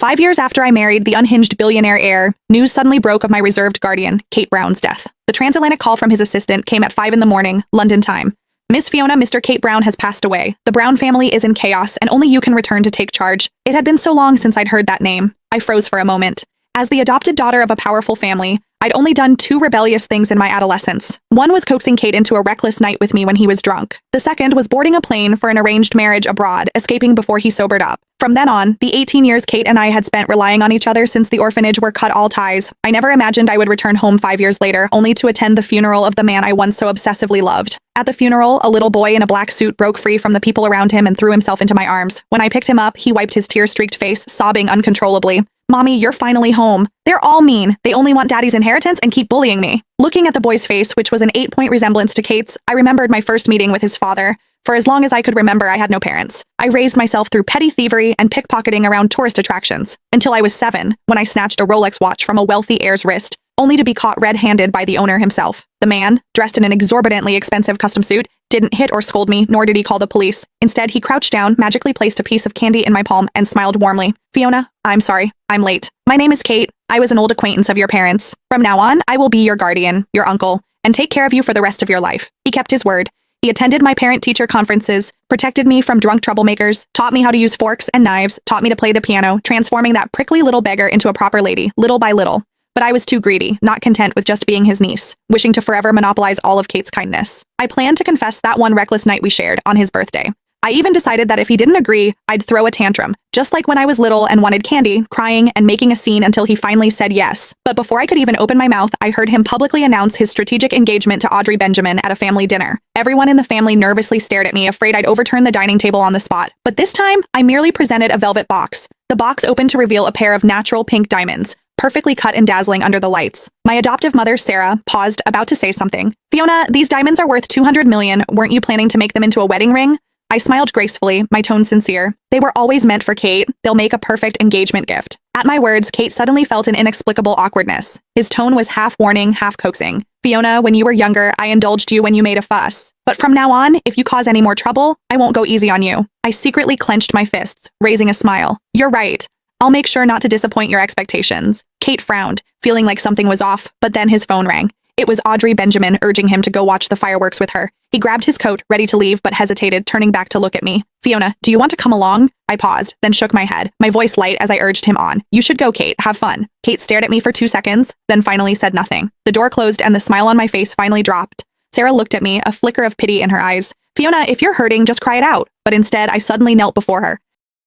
5 years after I married the unhinged billionaire heir, news suddenly broke of my reserved guardian, Kate Brown's death. The transatlantic call from his assistant came at 5 a.m, London time. Miss Fiona, Mr. Kate Brown has passed away. The Brown family is in chaos, and only you can return to take charge. It had been so long since I'd heard that name. I froze for a moment. As the adopted daughter of a powerful family, I'd only done 2 rebellious things in my adolescence. One was coaxing Kate into a reckless night with me when he was drunk. The second was boarding a plane for an arranged marriage abroad, escaping before he sobered up. From then on, the 18 years Kate and I had spent relying on each other since the orphanage were cut all ties. I never imagined I would return home 5 years later, only to attend the funeral of the man I once so obsessively loved. At the funeral, a little boy in a black suit broke free from the people around him and threw himself into my arms. When I picked him up, he wiped his tear-streaked face, sobbing uncontrollably. "Mommy, you're finally home. They're all mean. They only want daddy's inheritance and keep bullying me." Looking at the boy's face, which was an 8-point resemblance to Kate's, I remembered my first meeting with his father. For as long as I could remember, I had no parents. I raised myself through petty thievery and pickpocketing around tourist attractions, until I was 7, when I snatched a Rolex watch from a wealthy heir's wrist, only to be caught red-handed by the owner himself. The man, dressed in an exorbitantly expensive custom suit, didn't hit or scold me, nor did he call the police. Instead, he crouched down, magically placed a piece of candy in my palm, and smiled warmly. "Fiona, I'm sorry. I'm late. My name is Kate. I was an old acquaintance of your parents. From now on, I will be your guardian, your uncle, and take care of you for the rest of your life." He kept his word. He attended my parent-teacher conferences, protected me from drunk troublemakers, taught me how to use forks and knives, taught me to play the piano, transforming that prickly little beggar into a proper lady, little by little. But I was too greedy, not content with just being his niece, wishing to forever monopolize all of Kate's kindness. I planned to confess that one reckless night we shared on his birthday. I even decided that if he didn't agree, I'd throw a tantrum, just like when I was little and wanted candy, crying and making a scene until he finally said yes. But before I could even open my mouth, I heard him publicly announce his strategic engagement to Audrey Benjamin at a family dinner. Everyone in the family nervously stared at me, afraid I'd overturn the dining table on the spot. But this time, I merely presented a velvet box. The box opened to reveal a pair of natural pink diamonds, perfectly cut and dazzling under the lights. My adoptive mother, Sarah, paused, about to say something. "Fiona, these diamonds are worth $200 million. Weren't you planning to make them into a wedding ring?" I smiled gracefully, my tone sincere. "They were always meant for Kate. They'll make a perfect engagement gift." At my words, Kate suddenly felt an inexplicable awkwardness. His tone was half warning, half coaxing. "Fiona, when you were younger, I indulged you when you made a fuss. But from now on, if you cause any more trouble, I won't go easy on you." I secretly clenched my fists, raising a smile. "You're right. I'll make sure not to disappoint your expectations." Kate frowned, feeling like something was off, but then his phone rang. It was Audrey Benjamin urging him to go watch the fireworks with her. He grabbed his coat, ready to leave, but hesitated, turning back to look at me. "Fiona, do you want to come along?" I paused, then shook my head, my voice light as I urged him on. "You should go, Kate. Have fun." Kate stared at me for 2 seconds, then finally said nothing. The door closed and the smile on my face finally dropped. Sarah looked at me, a flicker of pity in her eyes. "Fiona, if you're hurting, just cry it out." But instead, I suddenly knelt before her.